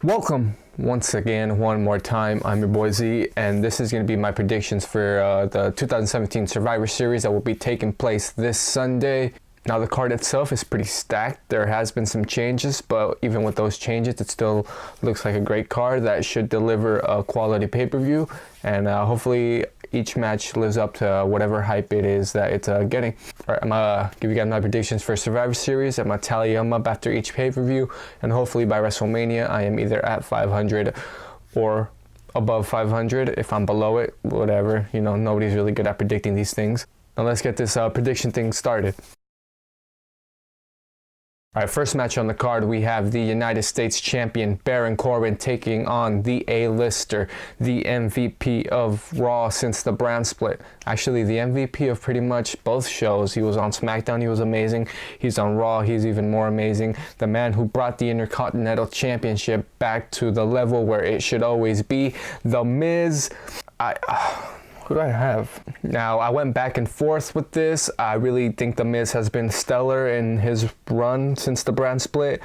Welcome once again, one more time. I'm your boy Z, and this is going to be my predictions for the 2017 Survivor Series that will be taking place this Sunday. Now, the card itself is pretty stacked. There has been some changes, but even with those changes, it still looks like a great card that should deliver a quality pay-per-view, and hopefully each match lives up to whatever hype it is that it's getting. All right, I'm gonna give you guys my predictions for Survivor Series. I'm gonna tally them up after each pay-per-view, and hopefully by WrestleMania, I am either at 500 or above 500. If I'm below it, whatever. You know, nobody's really good at predicting these things. Now let's get this prediction thing started. All right, first match on the card, we have the United States champion Baron Corbin taking on the A-lister, the MVP of Raw since the brand split. Actually, the MVP of pretty much both shows. He was on SmackDown, he was amazing. He's on Raw, he's even more amazing. The man who brought the Intercontinental Championship back to the level where it should always be. The Miz. Who do I have? Now, I went back and forth with this. I really think The Miz has been stellar in his run since the brand split.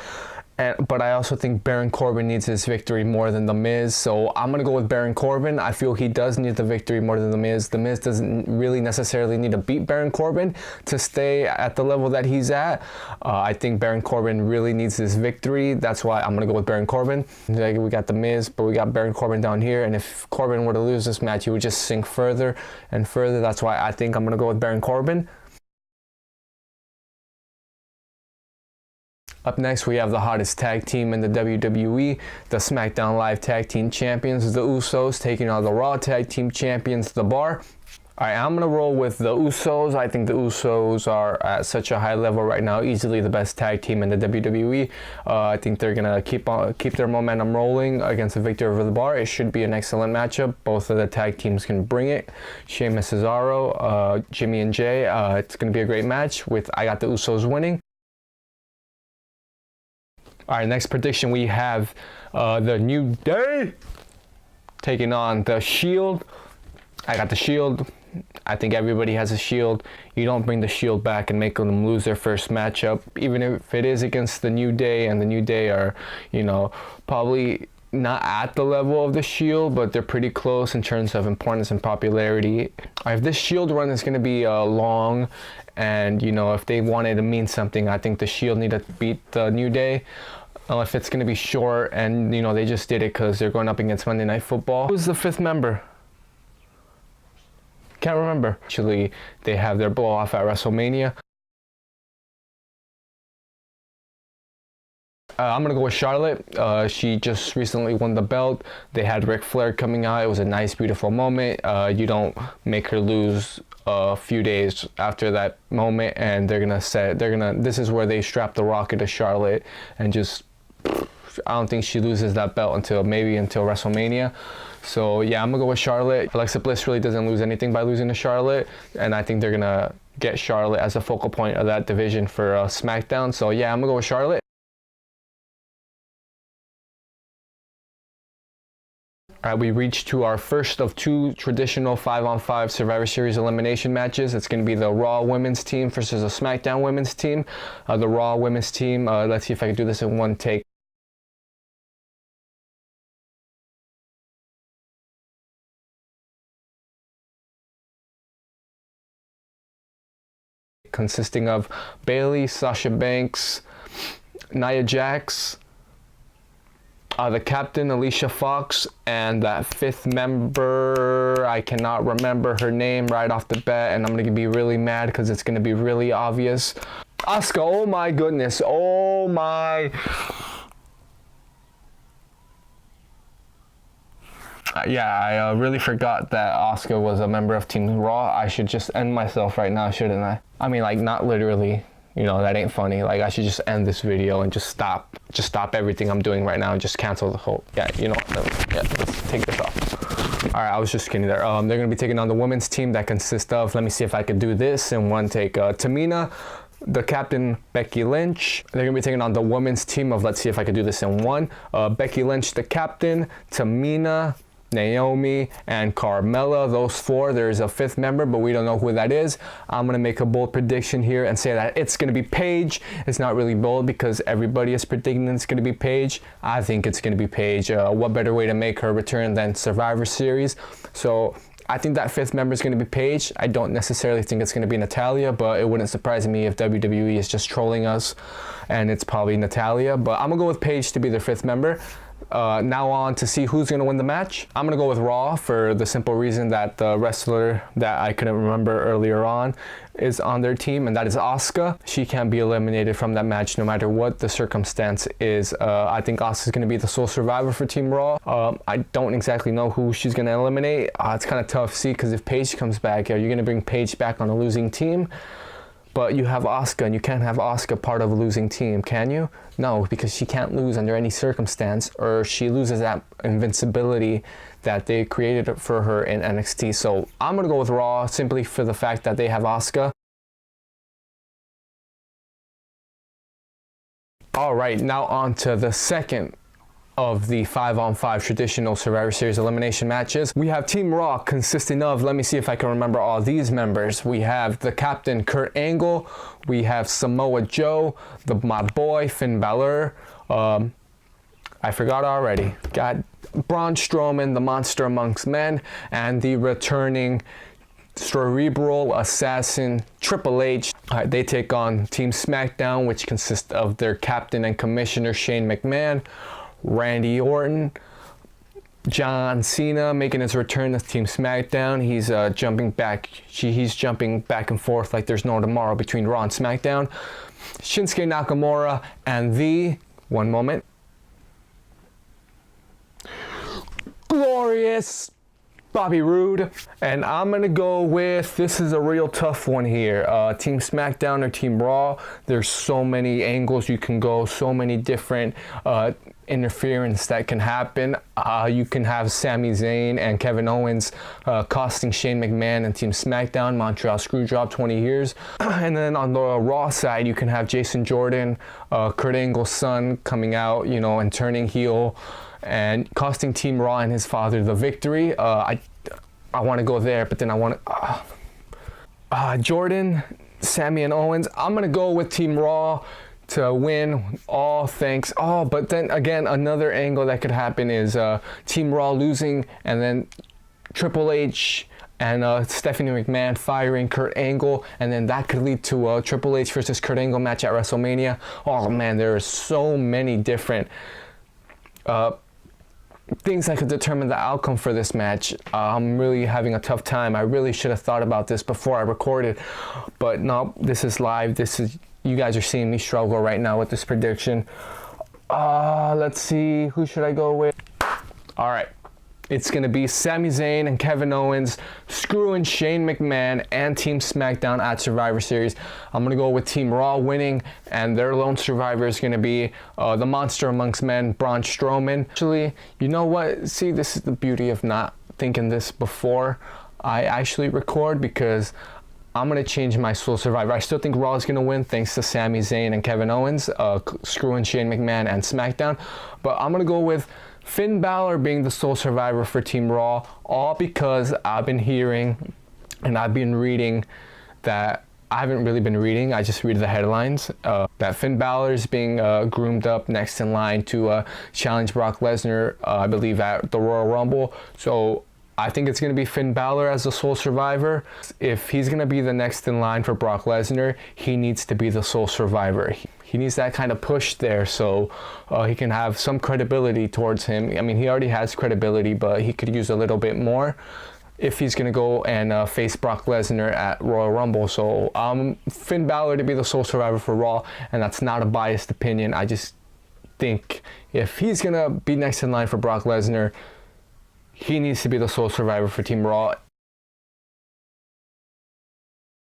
But I also think Baron Corbin needs his victory more than The Miz. So I'm going to go with Baron Corbin. I feel he does need the victory more than The Miz. The Miz doesn't really necessarily need to beat Baron Corbin to stay at the level that he's at. I think Baron Corbin really needs his victory. That's why I'm going to go with Baron Corbin. We got The Miz, but we got Baron Corbin down here. And if Corbin were to lose this match, he would just sink further and further. That's why I think I'm going to go with Baron Corbin. Up next, we have the hottest tag team in the WWE, the SmackDown Live Tag Team Champions, the Usos, taking on the Raw Tag Team Champions, The Bar. All right, I'm going to roll with the Usos. I think the Usos are at such a high level right now, easily the best tag team in the WWE. I think they're going to keep their momentum rolling against the victor of The Bar. It should be an excellent matchup. Both of the tag teams can bring it. Sheamus, Cesaro, Jimmy and Jay. It's going to be a great match with I got the Usos winning. All right, next prediction, we have the New Day taking on the Shield. I got the Shield. I think everybody has a Shield. You don't bring the Shield back and make them lose their first matchup, even if it is against the New Day, and the New Day are, you know, probably not at the level of the Shield, but they're pretty close in terms of importance and popularity. If this Shield run is going to be long, and you know, if they wanted to mean something, I think the Shield need to beat the New Day. If it's going to be short, and you know, they just did it because they're going up against Monday Night Football. Who's the fifth member? Can't remember. Actually, they have their blow off at WrestleMania. I'm going to go with Charlotte. She just recently won the belt. They had Ric Flair coming out. It was a nice, beautiful moment. You don't make her lose a few days after that moment, and this is where they strap the rocket to Charlotte and just, I don't think she loses that belt until WrestleMania. So yeah, I'm going to go with Charlotte. Alexa Bliss really doesn't lose anything by losing to Charlotte, and I think they're going to get Charlotte as a focal point of that division for SmackDown. So yeah, I'm going to go with Charlotte. All right, we reached to our first of two traditional 5-on-5 Survivor Series elimination matches. It's going to be the Raw women's team versus the SmackDown women's team. The Raw women's team, let's see if I can do this in one take. Consisting of Bayley, Sasha Banks, Nia Jax, the captain, Alicia Fox, and that fifth member, I cannot remember her name right off the bat, and I'm going to be really mad because it's going to be really obvious. Asuka, oh my goodness, oh my. Yeah, I really forgot that Asuka was a member of Team Raw. I should just end myself right now, shouldn't I? I mean, like, not literally. You know, that ain't funny. Like, I should just end this video and just stop everything I'm doing right now and just cancel the whole, yeah, you know, yeah, let's take this off. All right, I was just kidding there. They're going to be taking on the women's team that consists of, let me see if I could do this in one take, Tamina, the captain, Becky Lynch. They're going to be taking on the women's team of, let's see if I could do this in one, Becky Lynch, the captain, Tamina, Naomi, and Carmella. Those four. There's a fifth member, but we don't know who that is. I'm going to make a bold prediction here and say that it's going to be Paige. It's not really bold because everybody is predicting it's going to be Paige. I think it's going to be Paige. What better way to make her return than Survivor Series? So I think that fifth member is going to be Paige. I don't necessarily think it's going to be Natalya, but it wouldn't surprise me if WWE is just trolling us and it's probably Natalya. But I'm going to go with Paige to be their fifth member. Now on to see who's going to win the match. I'm going to go with Raw for the simple reason that the wrestler that I couldn't remember earlier on is on their team, and that is Asuka. She can't be eliminated from that match no matter what the circumstance is. I think Asuka's going to be the sole survivor for Team Raw. I don't exactly know who she's going to eliminate. It's kind of tough to see because if Paige comes back, are you going to bring Paige back on a losing team? But you have Asuka, and you can't have Asuka part of a losing team, can you? No, because she can't lose under any circumstance, or she loses that invincibility that they created for her in NXT. So I'm going to go with Raw simply for the fact that they have Asuka. All right, now on to the second of the 5-on-5 traditional Survivor Series elimination matches. We have Team Raw consisting of, let me see if I can remember all these members. We have the captain Kurt Angle, we have Samoa Joe, my boy Finn Balor, I forgot already, got Braun Strowman, the monster amongst men, and the returning cerebral assassin Triple H. They take on Team SmackDown, which consists of their captain and commissioner Shane McMahon, Randy Orton, John Cena making his return to Team SmackDown. He's jumping back and forth like there's no tomorrow between Raw and SmackDown. Shinsuke Nakamura and the, one moment, glorious Bobby Roode. And I'm gonna go with, this is a real tough one here, Team SmackDown or Team Raw. There's so many angles you can go, so many different interference that can happen. You can have Sami Zayn and Kevin Owens costing Shane McMahon and Team SmackDown Montreal Screwjob 20 years. And then on the Raw side, you can have Jason Jordan, Kurt Angle's son, coming out, you know, and turning heel and costing Team Raw and his father the victory. I want to go there, but then I want to Jordan, Sami, and Owens. I'm gonna go with Team Raw to win, all thanks. But then again, another angle that could happen is Team Raw losing and then Triple H and Stephanie McMahon firing Kurt Angle, and then that could lead to a Triple H versus Kurt Angle match at WrestleMania. Oh man, there are so many different things that could determine the outcome for this match. I'm really having a tough time. I really should have thought about this before I recorded, but no, this is live. You guys are seeing me struggle right now with this prediction. Let's see, who should I go with? All right, it's gonna be Sami Zayn and Kevin Owens screwing Shane McMahon and Team SmackDown at Survivor Series. I'm gonna go with Team Raw winning, and their lone survivor is gonna be the monster amongst men, Braun Strowman. Actually, you know what? See, this is the beauty of not thinking this before I actually record, because I'm going to change my sole survivor. I still think Raw is going to win thanks to Sami Zayn and Kevin Owens screwing Shane McMahon and SmackDown. But I'm going to go with Finn Balor being the sole survivor for Team Raw, all because I've been hearing and I've been reading that, I haven't really been reading, I just read the headlines, that Finn Balor is being groomed up next in line to challenge Brock Lesnar, I believe, at the Royal Rumble. So I think it's going to be Finn Balor as the sole survivor. If he's going to be the next in line for Brock Lesnar, he needs to be the sole survivor. He needs that kind of push there so he can have some credibility towards him. I mean, he already has credibility, but he could use a little bit more if he's going to go and face Brock Lesnar at Royal Rumble. So Finn Balor to be the sole survivor for Raw, and that's not a biased opinion. I just think if he's going to be next in line for Brock Lesnar, he needs to be the sole survivor for Team Raw.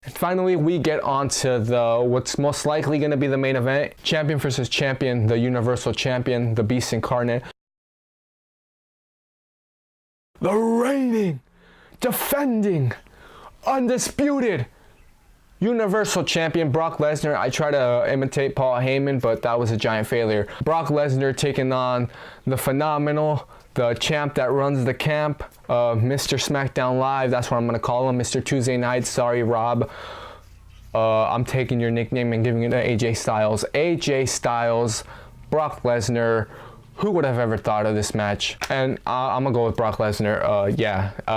And finally, we get on to what's most likely going to be the main event. Champion versus champion, the Universal Champion, the Beast Incarnate. The reigning, defending, undisputed Universal Champion Brock Lesnar. I try to imitate Paul Heyman, but that was a giant failure. Brock Lesnar taking on the phenomenal, the champ that runs the camp, Mr. SmackDown Live. That's what I'm gonna call him, Mr. Tuesday Night. Sorry, Rob. I'm taking your nickname and giving it to AJ Styles. AJ Styles, Brock Lesnar. Who would have ever thought of this match? And I'm gonna go with Brock Lesnar.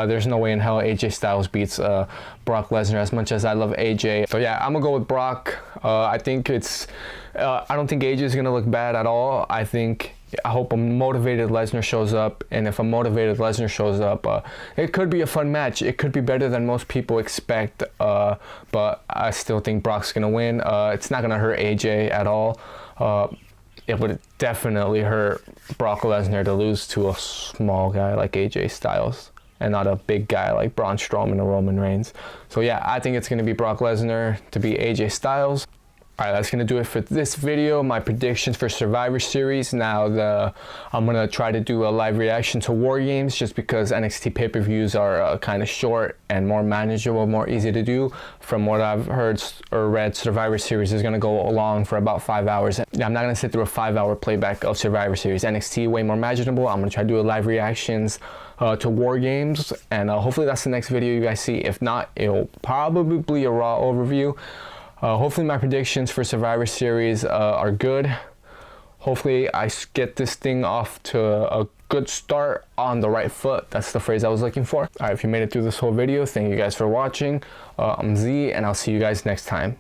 There's no way in hell AJ Styles beats Brock Lesnar, as much as I love AJ. So yeah, I'm gonna go with Brock. I think I don't think AJ is gonna look bad at all. I hope a motivated Lesnar shows up, and if a motivated Lesnar shows up, it could be a fun match. It could be better than most people expect, but I still think Brock's gonna win. It's not gonna hurt AJ at all. It would definitely hurt Brock Lesnar to lose to a small guy like AJ Styles and not a big guy like Braun Strowman or Roman Reigns. So yeah, I think it's gonna be Brock Lesnar to beat AJ Styles. All right, that's gonna do it for this video. My predictions for Survivor Series. Now I'm gonna try to do a live reaction to War Games, just because NXT pay-per-views are kind of short and more manageable, more easy to do. From what I've heard or read, Survivor Series is gonna go along for about 5 hours. I'm not gonna sit through a 5-hour playback of Survivor Series. NXT way more manageable. I'm gonna try to do a live reactions to War Games, and hopefully that's the next video you guys see. If not, it'll probably be a Raw overview. Hopefully my predictions for Survivor Series are good. Hopefully I get this thing off to a good start on the right foot. That's the phrase I was looking for. All right, if you made it through this whole video, thank you guys for watching. I'm Z, and I'll see you guys next time.